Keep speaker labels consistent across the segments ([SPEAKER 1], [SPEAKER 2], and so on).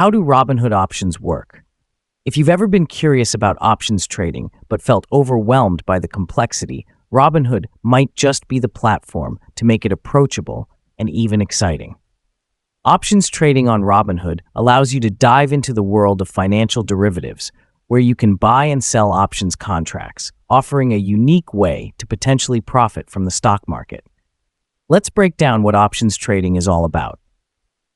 [SPEAKER 1] How do Robinhood options work? If you've ever been curious about options trading but felt overwhelmed by the complexity, Robinhood might just be the platform to make it approachable and even exciting. Options trading on Robinhood allows you to dive into the world of financial derivatives, where you can buy and sell options contracts, offering a unique way to potentially profit from the stock market. Let's break down what options trading is all about.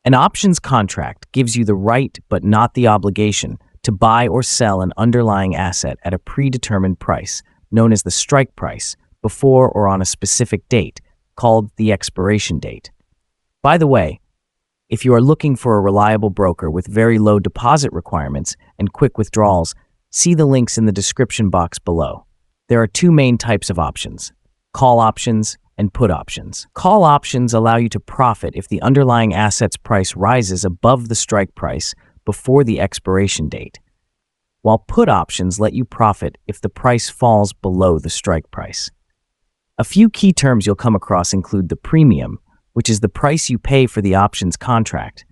[SPEAKER 1] An options contract gives you the right but not the obligation to buy or sell an underlying asset at a predetermined price, known as the strike price, before or on a specific date, called the expiration date. By the way, if you are looking for a reliable broker with very low deposit requirements and quick withdrawals, see the links in the description box below. There are two main types of options: call options and put options. Call options allow you to profit if the underlying asset's price rises above the strike price before the expiration date, while put options let you profit if the price falls below the strike price. A few key terms you'll come across include the premium, which is the price you pay for the options contract,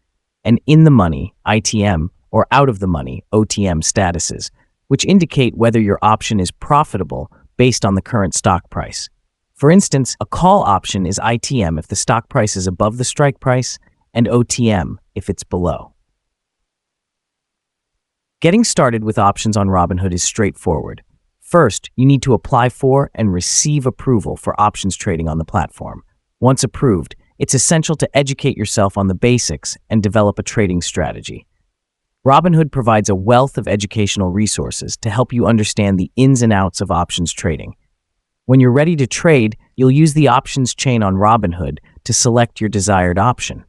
[SPEAKER 1] and in-the-money, ITM, or out-of-the-money, OTM statuses, which indicate whether your option is profitable based on the current stock price. For instance, a call option is ITM if the stock price is above the strike price, and OTM if it's below. Getting started with options on Robinhood is straightforward. First, you need to apply for and receive approval for options trading on the platform. Once approved, it's essential to educate yourself on the basics and develop a trading strategy. Robinhood provides a wealth of educational resources to help you understand the ins and outs of options trading. When you're ready to trade, you'll use the options chain on Robinhood to select your desired option.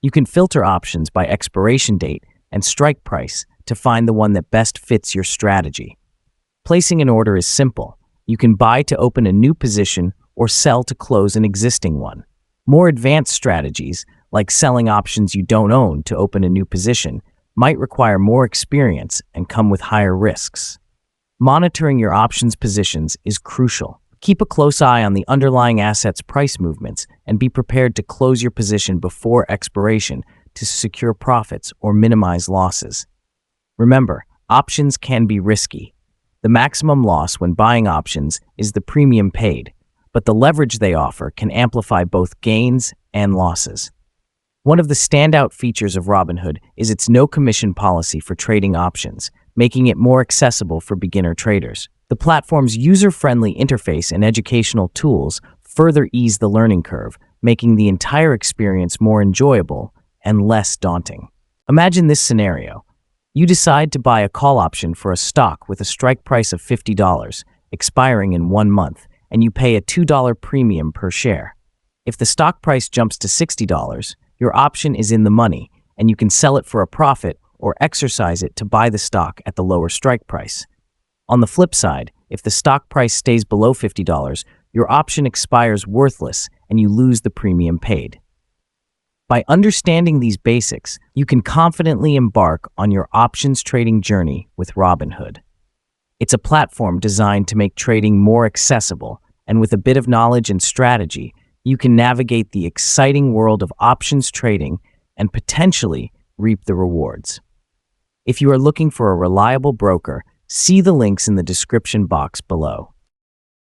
[SPEAKER 1] You can filter options by expiration date and strike price to find the one that best fits your strategy. Placing an order is simple. You can buy to open a new position or sell to close an existing one. More advanced strategies, like selling options you don't own to open a new position, might require more experience and come with higher risks. Monitoring your options positions is crucial. Keep a close eye on the underlying asset's price movements and be prepared to close your position before expiration to secure profits or minimize losses. Remember, options can be risky. The maximum loss when buying options is the premium paid, but the leverage they offer can amplify both gains and losses. One of the standout features of Robinhood is its no-commission policy for trading options, making it more accessible for beginner traders. The platform's user-friendly interface and educational tools further ease the learning curve, making the entire experience more enjoyable and less daunting. Imagine this scenario. You decide to buy a call option for a stock with a strike price of $50, expiring in 1 month, and you pay a $2 premium per share. If the stock price jumps to $60, your option is in the money, and you can sell it for a profit or exercise it to buy the stock at the lower strike price. On the flip side, if the stock price stays below $50, your option expires worthless and you lose the premium paid. By understanding these basics, you can confidently embark on your options trading journey with Robinhood. It's a platform designed to make trading more accessible, and with a bit of knowledge and strategy, you can navigate the exciting world of options trading and potentially reap the rewards. If you are looking for a reliable broker, see the links in the description box below.